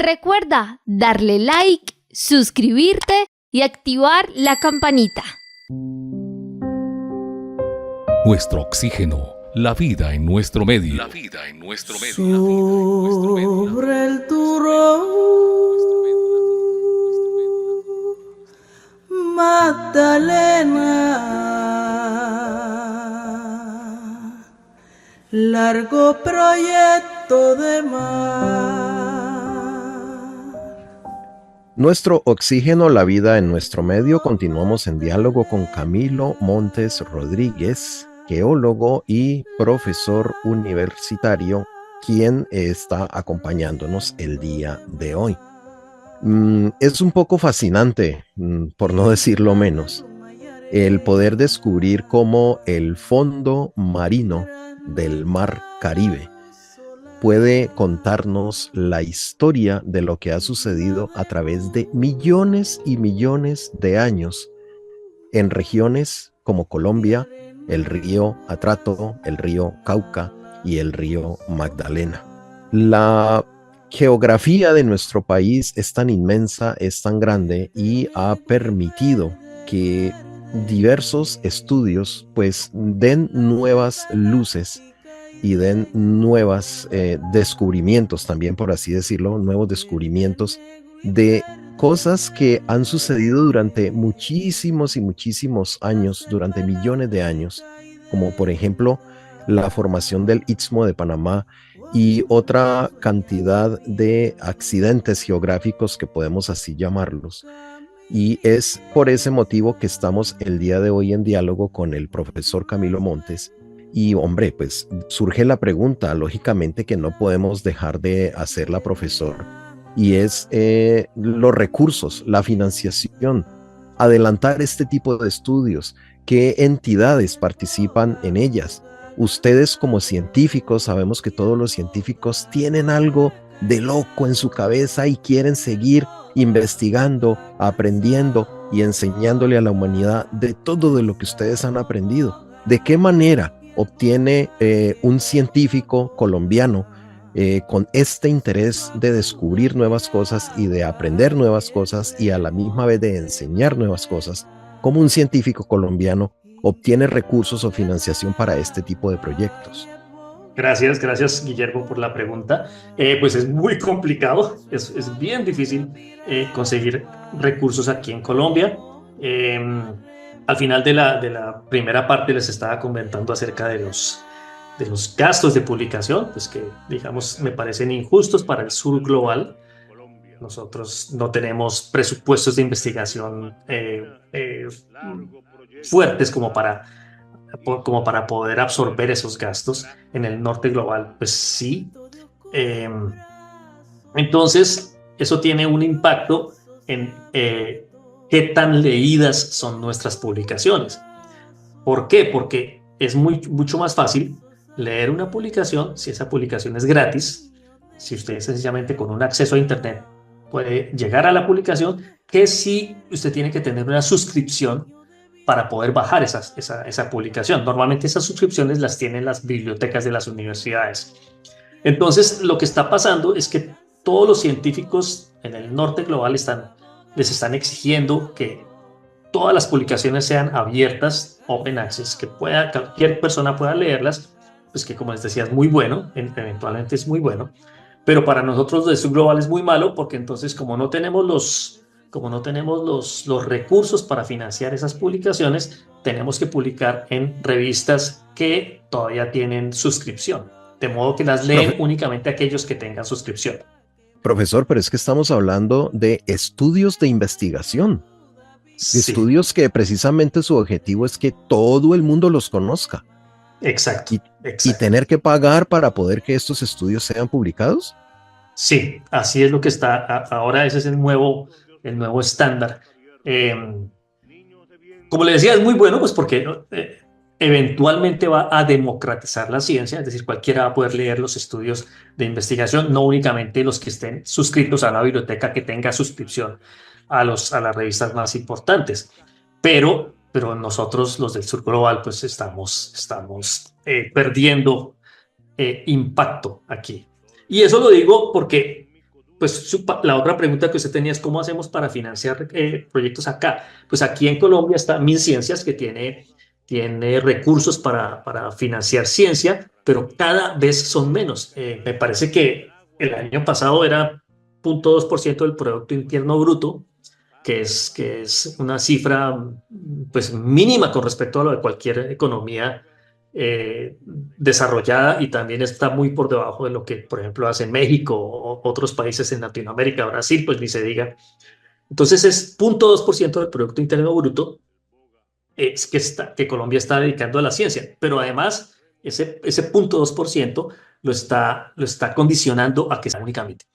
Recuerda darle like, suscribirte y activar la campanita. Nuestro oxígeno, la vida en nuestro medio. La vida en nuestro medio. Sobre el turrón, Magdalena, largo proyecto de mar. Nuestro oxígeno, la vida en nuestro medio. Continuamos en diálogo con Camilo Montes Rodríguez, geólogo y profesor universitario, quien está acompañándonos el día de hoy. Es un poco fascinante, por no decirlo menos, el poder descubrir cómo el fondo marino del Mar Caribe puede contarnos la historia de lo que ha sucedido a través de millones y millones de años en regiones como Colombia, el río Atrato, el río Cauca y el río Magdalena. La geografía de nuestro país es tan inmensa, es tan grande y ha permitido que diversos estudios pues den nuevas luces y den nuevos descubrimientos también, por así decirlo, nuevos descubrimientos de cosas que han sucedido durante muchísimos y muchísimos años, durante millones de años, como por ejemplo la formación del Istmo de Panamá y otra cantidad de accidentes geográficos que podemos así llamarlos. Y es por ese motivo que estamos el día de hoy en diálogo con el profesor Camilo Montes. Y hombre, pues surge la pregunta, lógicamente, que no podemos dejar de hacerla, profesor, y es los recursos, la financiación, adelantar este tipo de estudios, qué entidades participan en ellas. Ustedes como científicos, sabemos que todos los científicos tienen algo de loco en su cabeza y quieren seguir investigando, aprendiendo y enseñándole a la humanidad de todo de lo que ustedes han aprendido. ¿De qué manera obtiene un científico colombiano con este interés de descubrir nuevas cosas y de aprender nuevas cosas y a la misma vez de enseñar nuevas cosas, cómo un científico colombiano obtiene recursos o financiación para este tipo de proyectos? Gracias Guillermo por la pregunta. Pues es muy complicado, es bien difícil conseguir recursos aquí en Colombia. Al final de la primera parte les estaba comentando acerca de los gastos de publicación, pues que digamos me parecen injustos para el sur global. Nosotros no tenemos presupuestos de investigación fuertes como para poder absorber esos gastos. En el norte global, pues sí. Entonces, eso tiene un impacto en qué tan leídas son nuestras publicaciones. ¿Por qué? Porque es mucho más fácil leer una publicación si esa publicación es gratis, si usted sencillamente con un acceso a internet puede llegar a la publicación, que si usted tiene que tener una suscripción para poder bajar esa publicación. Normalmente esas suscripciones las tienen las bibliotecas de las universidades. Entonces, lo que está pasando es que todos los científicos en el norte global les están exigiendo que todas las publicaciones sean abiertas, open access, que cualquier persona pueda leerlas, pues que como les decía es muy bueno, eventualmente es muy bueno, pero para nosotros de sur global es muy malo porque entonces como no tenemos los recursos para financiar esas publicaciones, tenemos que publicar en revistas que todavía tienen suscripción, de modo que las leen únicamente aquellos que tengan suscripción. Profesor, pero es que estamos hablando de estudios de investigación, Sí. estudios que precisamente su objetivo es que todo el mundo los conozca. Exacto. ¿Y tener que pagar para poder que estos estudios sean publicados? Sí, así es lo que está ahora. Ese es el nuevo estándar. Como le decía, es muy bueno, pues porque eventualmente va a democratizar la ciencia, es decir, cualquiera va a poder leer los estudios de investigación, no únicamente los que estén suscritos a la biblioteca que tenga suscripción a las revistas más importantes. Pero nosotros, los del sur global, pues estamos perdiendo impacto aquí. Y eso lo digo porque pues la otra pregunta que usted tenía es cómo hacemos para financiar proyectos acá. Pues aquí en Colombia está MinCiencias, que tiene recursos para financiar ciencia, pero cada vez son menos. Me parece que el año pasado era 0,2% del Producto Interno Bruto, que es una cifra pues mínima con respecto a lo de cualquier economía desarrollada, y también está muy por debajo de lo que, por ejemplo, hace México o otros países en Latinoamérica, Brasil, pues ni se diga. Entonces es 0,2% del Producto Interno Bruto que Colombia está dedicando a la ciencia, pero además ese 0,2% lo está condicionando a que sea únicamente.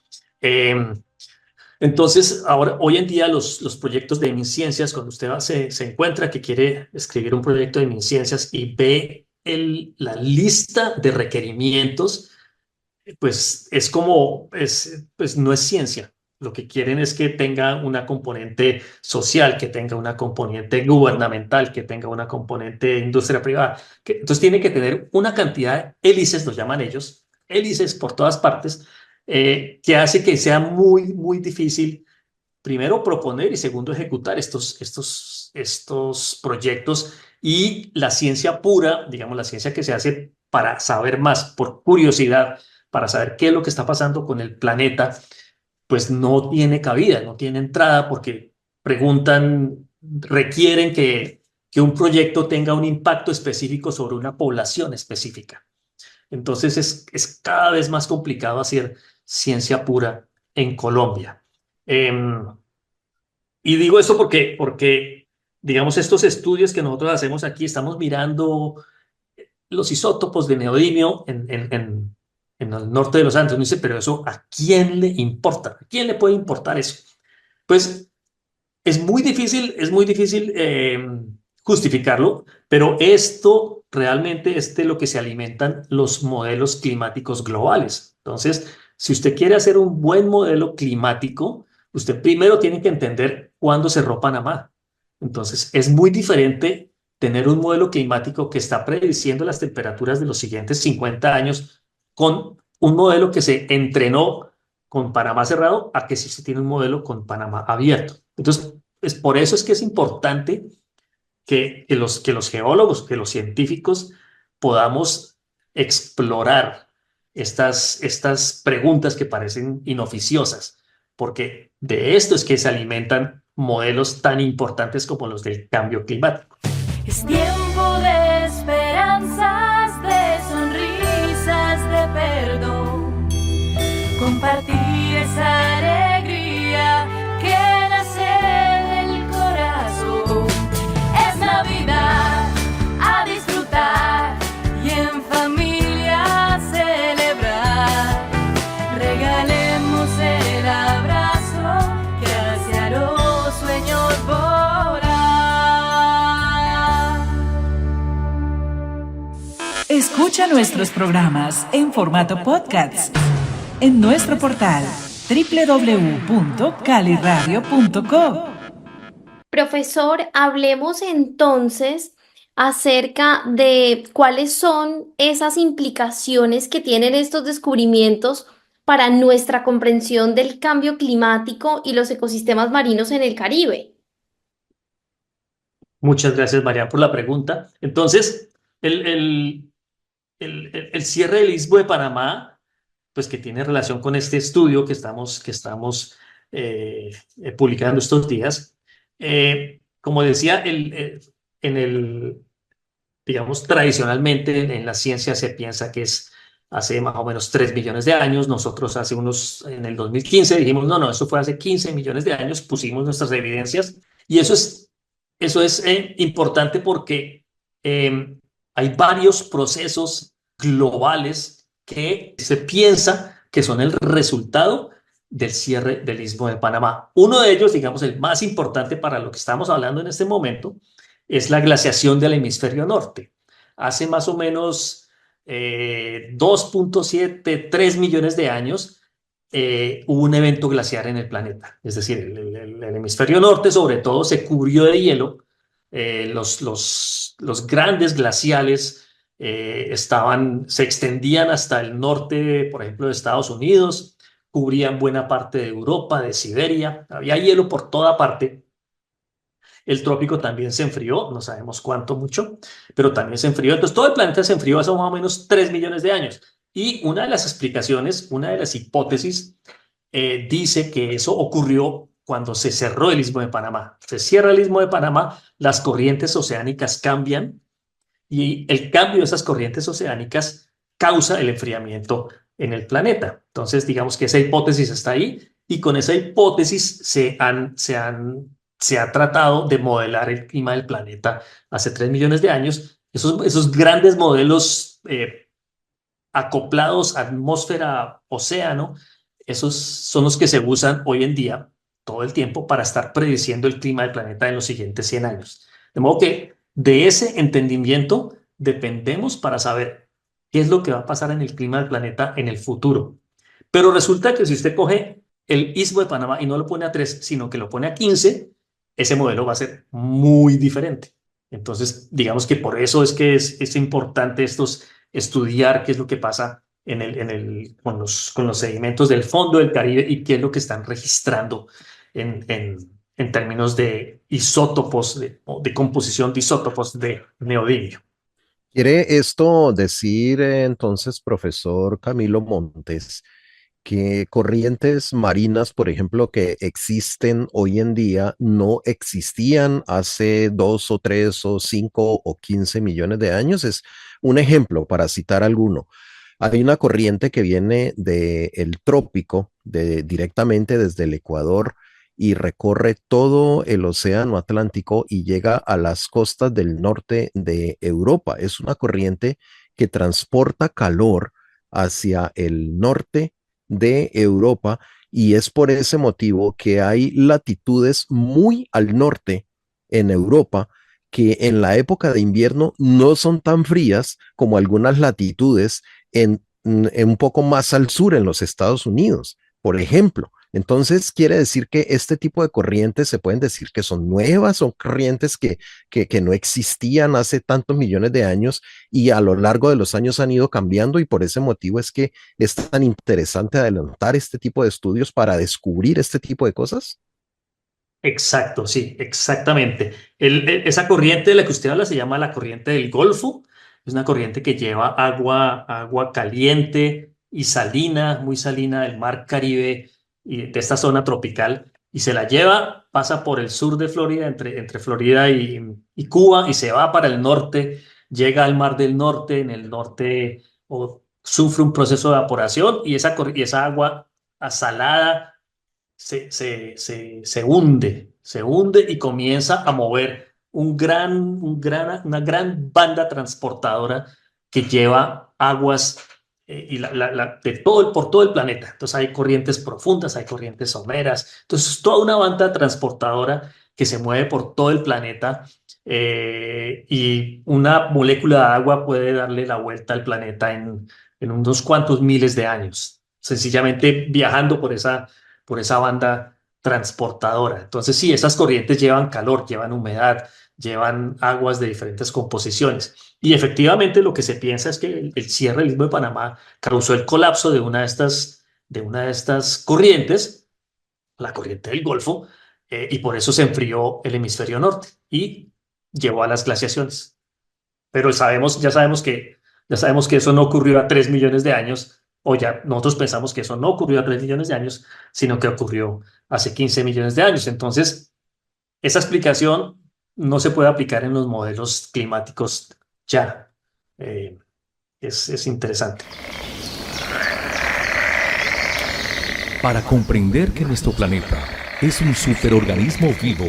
Entonces, ahora, hoy en día, los proyectos de MinCiencias, cuando usted se encuentra que quiere escribir un proyecto de MinCiencias y ve la lista de requerimientos, pues pues no es ciencia. Lo que quieren es que tenga una componente social, que tenga una componente gubernamental, que tenga una componente de industria privada. Entonces tiene que tener una cantidad de hélices, lo llaman ellos, hélices por todas partes, que hace que sea muy, muy difícil, primero, proponer y segundo, ejecutar estos proyectos. Y la ciencia pura, digamos, la ciencia que se hace para saber más, por curiosidad, para saber qué es lo que está pasando con el planeta, pues no tiene cabida, no tiene entrada, porque requieren que un proyecto tenga un impacto específico sobre una población específica. Entonces es cada vez más complicado hacer ciencia pura en Colombia. Y digo esto porque, digamos, estos estudios que nosotros hacemos aquí, estamos mirando los isótopos de neodimio en el norte de los Andes. Uno dice, pero eso, ¿a quién le importa? ¿A quién le puede importar eso? Pues es muy difícil justificarlo, pero esto realmente es de lo que se alimentan los modelos climáticos globales. Entonces, si usted quiere hacer un buen modelo climático, usted primero tiene que entender cuándo cerró Panamá. Entonces, es muy diferente tener un modelo climático que está prediciendo las temperaturas de los siguientes 50 años con un modelo que se entrenó con Panamá cerrado, a que si se tiene un modelo con Panamá abierto. Entonces, por eso es que es importante que los geólogos, que los científicos podamos explorar estas preguntas que parecen inoficiosas, porque de esto es que se alimentan modelos tan importantes como los del cambio climático. Es tiempo de esperanzas, de sonrisas, de perdón, compartir esa alegría que nace del corazón. Es Navidad, a disfrutar y en familia celebrar. Regalemos el abrazo que hacia los sueños volar. Escucha nuestros programas en formato podcast en nuestro portal www.caliradio.co. Profesor, hablemos entonces acerca de cuáles son esas implicaciones que tienen estos descubrimientos para nuestra comprensión del cambio climático y los ecosistemas marinos en el Caribe. Muchas gracias, María, por la pregunta. Entonces, el cierre del Istmo de Panamá, pues que tiene relación con este estudio que estamos publicando estos días. Como decía, digamos, tradicionalmente en la ciencia se piensa que es hace más o menos 3 millones de años. Nosotros en el 2015 dijimos, no, eso fue hace 15 millones de años, pusimos nuestras evidencias, y eso es importante porque hay varios procesos globales que se piensa que son el resultado del cierre del Istmo de Panamá. Uno de ellos, digamos, el más importante para lo que estamos hablando en este momento, es la glaciación del hemisferio norte. Hace más o menos 2.7, 3 millones de años hubo un evento glaciar en el planeta. Es decir, el hemisferio norte sobre todo se cubrió de hielo. Los grandes glaciales se extendían hasta el norte, por ejemplo, de Estados Unidos, cubrían buena parte de Europa, de Siberia, había hielo por toda parte. El trópico también se enfrió, no sabemos cuánto mucho, pero también se enfrió. Entonces todo el planeta se enfrió hace más o menos 3 millones de años. Y una de las explicaciones, una de las hipótesis, dice que eso ocurrió cuando se cerró el Istmo de Panamá. Se cierra el Istmo de Panamá, las corrientes oceánicas cambian y el cambio de esas corrientes oceánicas causa el enfriamiento en el planeta. Entonces, digamos que esa hipótesis está ahí y con esa hipótesis se ha tratado de modelar el clima del planeta hace 3 millones de años. Esos grandes modelos acoplados atmósfera, océano, esos son los que se usan hoy en día todo el tiempo para estar prediciendo el clima del planeta en los siguientes 100 años. De modo que de ese entendimiento dependemos para saber qué es lo que va a pasar en el clima del planeta en el futuro. Pero resulta que si usted coge el Istmo de Panamá y no lo pone a 3, sino que lo pone a 15, ese modelo va a ser muy diferente. Entonces, digamos que por eso es que es importante estudiar qué es lo que pasa con los sedimentos del fondo del Caribe y qué es lo que están registrando en términos de isótopos, de composición de isótopos de neodimio. ¿Quiere esto decir entonces, profesor Camilo Montes, que corrientes marinas, por ejemplo, que existen hoy en día, no existían hace 2 o 3 o 5 o 15 millones de años? Es un ejemplo para citar alguno. Hay una corriente que viene del trópico, directamente desde el Ecuador, y recorre todo el océano Atlántico y llega a las costas del norte de Europa. Es una corriente que transporta calor hacia el norte de Europa y es por ese motivo que hay latitudes muy al norte en Europa que en la época de invierno no son tan frías como algunas latitudes en un poco más al sur en los Estados Unidos, por ejemplo. Entonces, quiere decir que este tipo de corrientes se pueden decir que son nuevas, son corrientes que no existían hace tantos millones de años y a lo largo de los años han ido cambiando y por ese motivo es que es tan interesante adelantar este tipo de estudios para descubrir este tipo de cosas. Exacto, sí, exactamente. Esa corriente de la que usted habla se llama la corriente del Golfo. Es una corriente que lleva agua caliente y salina, muy salina del mar Caribe y de esta zona tropical, y se la lleva, pasa por el sur de Florida, entre Florida y Cuba, y se va para el norte, llega al Mar del Norte, en el norte sufre un proceso de evaporación y esa agua salada se hunde y comienza a mover una gran banda transportadora que lleva aguas por todo el planeta. Entonces hay corrientes profundas, hay corrientes someras. Entonces es toda una banda transportadora que se mueve por todo el planeta y una molécula de agua puede darle la vuelta al planeta en unos cuantos miles de años, sencillamente viajando por esa banda transportadora. Entonces sí, esas corrientes llevan calor, llevan humedad, llevan aguas de diferentes composiciones. Y efectivamente lo que se piensa es que el cierre del Istmo de Panamá causó el colapso de una de estas corrientes, la corriente del Golfo, y por eso se enfrió el hemisferio norte y llevó a las glaciaciones. Pero ya sabemos que eso no ocurrió a 3 millones de años, o ya nosotros pensamos que eso no ocurrió a 3 millones de años, sino que ocurrió hace 15 millones de años. Entonces, esa explicación no se puede aplicar en los modelos climáticos ya. Es interesante. Para comprender que nuestro planeta es un superorganismo vivo,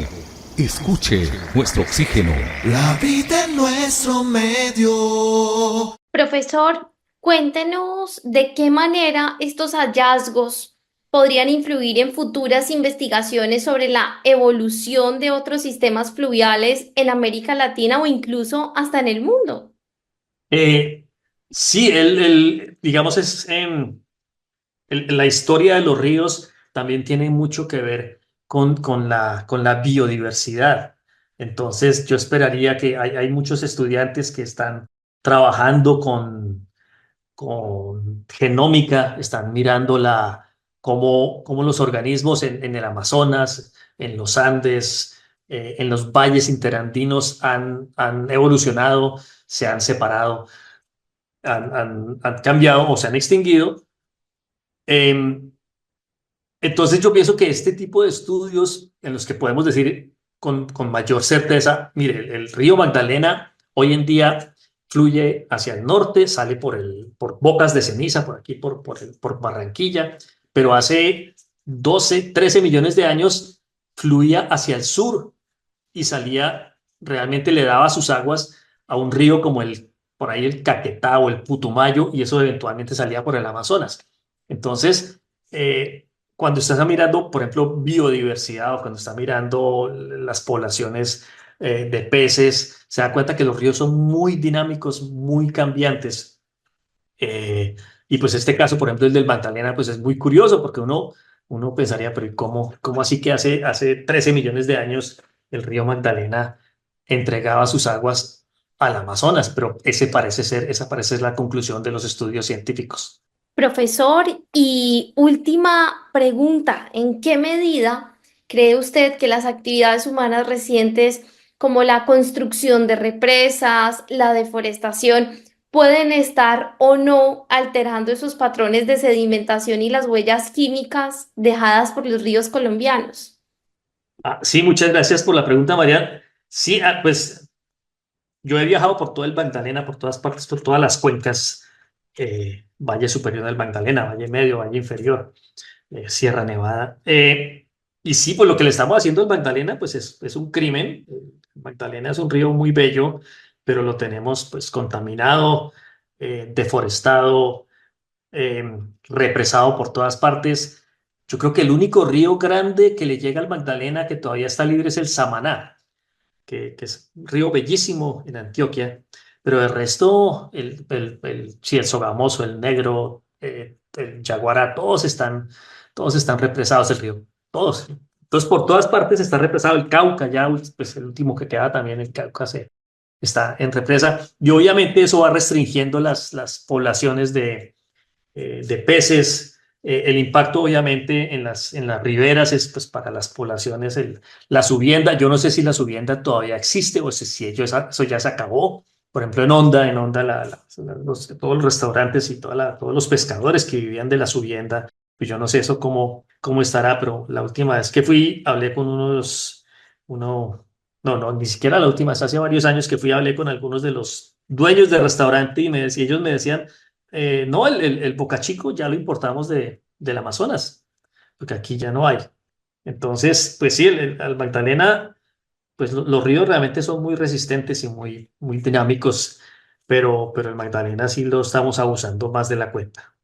escuche nuestro oxígeno. La vida en nuestro medio. Profesor, cuéntenos de qué manera estos hallazgos podrían influir en futuras investigaciones sobre la evolución de otros sistemas fluviales en América Latina o incluso hasta en el mundo. Sí, digamos, la historia de los ríos también tiene mucho que ver con la biodiversidad. Entonces, yo esperaría que hay muchos estudiantes que están trabajando con genómica, están mirando cómo los organismos en el Amazonas, en los Andes, en los valles interandinos han evolucionado, se han separado, han cambiado o se han extinguido. Em, entonces yo pienso que este tipo de estudios en los que podemos decir con mayor certeza, mire, el río Magdalena hoy en día fluye hacia el norte, sale por Bocas de Ceniza, por aquí, por Barranquilla, pero hace 12, 13 millones de años fluía hacia el sur y salía, realmente le daba sus aguas a un río como por ahí el Caquetá o el Putumayo, y eso eventualmente salía por el Amazonas. Entonces, cuando estás mirando, por ejemplo, biodiversidad, o cuando estás mirando las poblaciones de peces, se da cuenta que los ríos son muy dinámicos, muy cambiantes. Y pues este caso, por ejemplo, el del Magdalena, pues es muy curioso porque uno pensaría, pero ¿y cómo así que hace 13 millones de años el río Magdalena entregaba sus aguas al Amazonas? Pero esa parece ser la conclusión de los estudios científicos. Profesor, y última pregunta, ¿en qué medida cree usted que las actividades humanas recientes, como la construcción de represas, la deforestación, pueden estar o no alterando esos patrones de sedimentación y las huellas químicas dejadas por los ríos colombianos? Sí, muchas gracias por la pregunta, María. Sí, pues yo he viajado por todo el Magdalena, por todas partes, por todas las cuencas, Valle Superior del Magdalena, Valle Medio, Valle Inferior, Sierra Nevada. Y sí, pues lo que le estamos haciendo al Magdalena, pues es un crimen. El Magdalena es un río muy bello, pero lo tenemos pues contaminado, deforestado, eh, represado por todas partes. Yo creo que el único río grande que le llega al Magdalena que todavía está libre es el Samaná, que es un río bellísimo en Antioquia, pero el resto, sí, el Sogamoso, el Negro, el Yaguará, todos están represados el río, todos. Entonces, por todas partes está represado el Cauca, ya pues el último que queda también, el Cauca está en represa, y obviamente eso va restringiendo las poblaciones de peces. El impacto obviamente en las riberas es pues para las poblaciones, la subienda. Yo no sé si la subienda todavía existe o si eso ya se acabó. Por ejemplo, en Honda todos los restaurantes y todos los pescadores que vivían de la subienda, pues yo no sé eso cómo estará, pero la última vez que fui hablé con no, ni siquiera la última vez, hace varios años que fui, hablé con algunos de los dueños del restaurante y ellos me decían, no, el Boca Chico ya lo importamos del Amazonas, porque aquí ya no hay. Entonces, pues sí, al Magdalena, pues los ríos realmente son muy resistentes y muy dinámicos, pero el Magdalena sí lo estamos abusando más de la cuenta.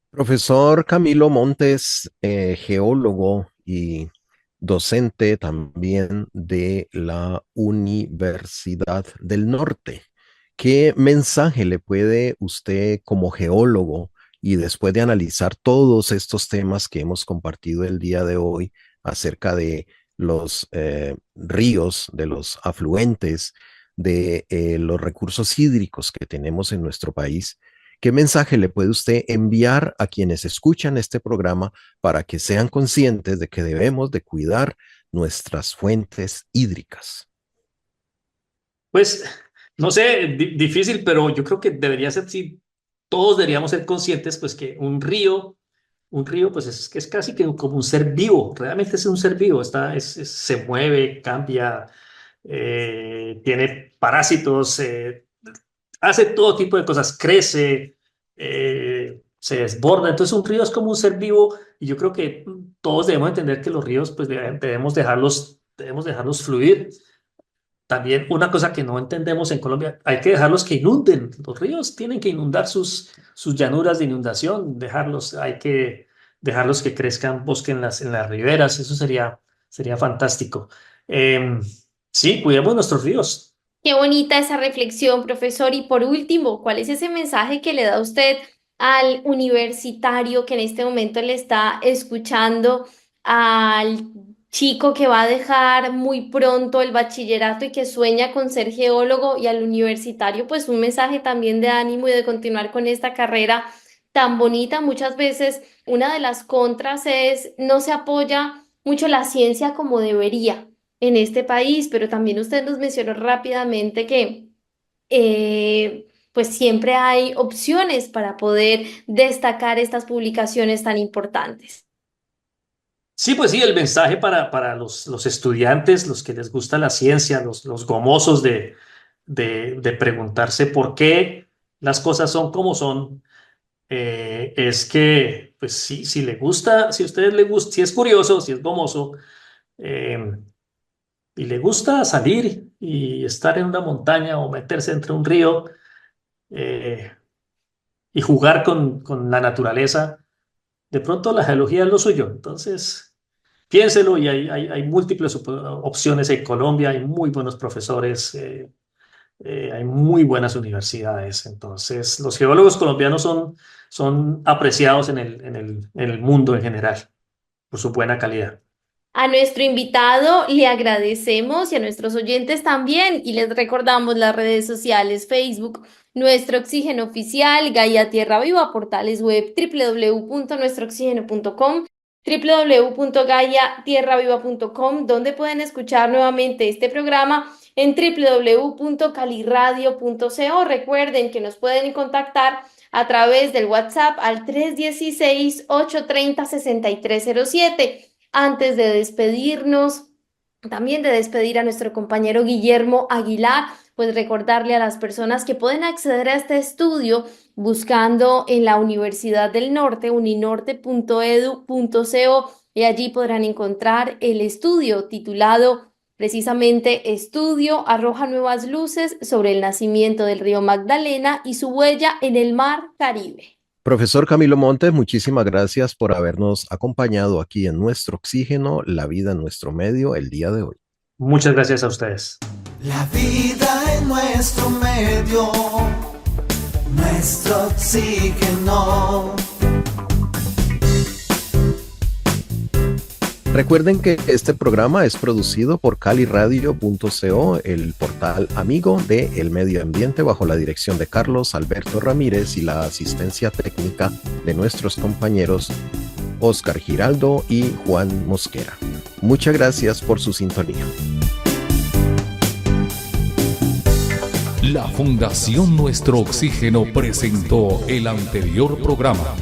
Profesor Camilo Montes, geólogo y docente también de la Universidad del Norte. ¿Qué mensaje le puede usted como geólogo y después de analizar todos estos temas que hemos compartido el día de hoy acerca de los ríos, de los afluentes, de los recursos hídricos que tenemos en nuestro país? ¿Qué mensaje le puede usted enviar a quienes escuchan este programa para que sean conscientes de que debemos de cuidar nuestras fuentes hídricas? Pues, no sé, difícil, pero yo creo que debería ser, sí, todos deberíamos ser conscientes, pues que un río, pues es casi que como un ser vivo, realmente es un ser vivo, se mueve, cambia, tiene parásitos, hace todo tipo de cosas, crece, se desborda. Entonces un río es como un ser vivo, y yo creo que todos debemos entender que los ríos pues debemos dejarlos fluir. También una cosa que no entendemos en Colombia, hay que dejarlos que inunden. Los ríos tienen que inundar sus llanuras de inundación, hay que dejarlos que crezcan bosque en las riberas. Eso sería fantástico. Sí, cuidemos nuestros ríos. Qué bonita esa reflexión, profesor. Y por último, ¿cuál es ese mensaje que le da usted al universitario que en este momento le está escuchando, al chico que va a dejar muy pronto el bachillerato y que sueña con ser geólogo, y al universitario, pues un mensaje también de ánimo y de continuar con esta carrera tan bonita. Muchas veces una de las contras es no se apoya mucho la ciencia como debería en este país, pero también usted nos mencionó rápidamente que pues siempre hay opciones para poder destacar estas publicaciones tan importantes. Sí, pues sí, el mensaje para los estudiantes, los que les gusta la ciencia, los gomosos de preguntarse por qué las cosas son como son, es que, pues sí, si le gusta, si a ustedes le gusta, si es curioso, si es gomoso, eh, y le gusta salir y estar en una montaña o meterse entre un río eh, y jugar con la naturaleza, de pronto la geología es lo suyo. Entonces, piénselo y hay múltiples opciones en Colombia, hay muy buenos profesores, hay muy buenas universidades. Entonces, los geólogos colombianos son apreciados en el mundo en general por su buena calidad. A nuestro invitado le agradecemos y a nuestros oyentes también, y les recordamos las redes sociales: Facebook, Nuestro Oxígeno Oficial, Gaia Tierra Viva, portales web www.nuestrooxigeno.com, www.gaiatierraviva.com, donde pueden escuchar nuevamente este programa en www.caliradio.co. Recuerden que nos pueden contactar a través del WhatsApp al 316-830-6307. Antes de despedirnos, también de despedir a nuestro compañero Guillermo Aguilar, pues recordarle a las personas que pueden acceder a este estudio buscando en la Universidad del Norte, uninorte.edu.co, y allí podrán encontrar el estudio titulado precisamente Estudio arroja nuevas luces sobre el nacimiento del río Magdalena y su huella en el mar Caribe. Profesor Camilo Montes, muchísimas gracias por habernos acompañado aquí en Nuestro Oxígeno, la vida en nuestro medio, el día de hoy. Muchas gracias a ustedes. La vida en nuestro medio, nuestro oxígeno. Recuerden que este programa es producido por caliradio.co, el portal amigo del medio ambiente, bajo la dirección de Carlos Alberto Ramírez y la asistencia técnica de nuestros compañeros Oscar Giraldo y Juan Mosquera. Muchas gracias por su sintonía. La Fundación Nuestro Oxígeno presentó el anterior programa.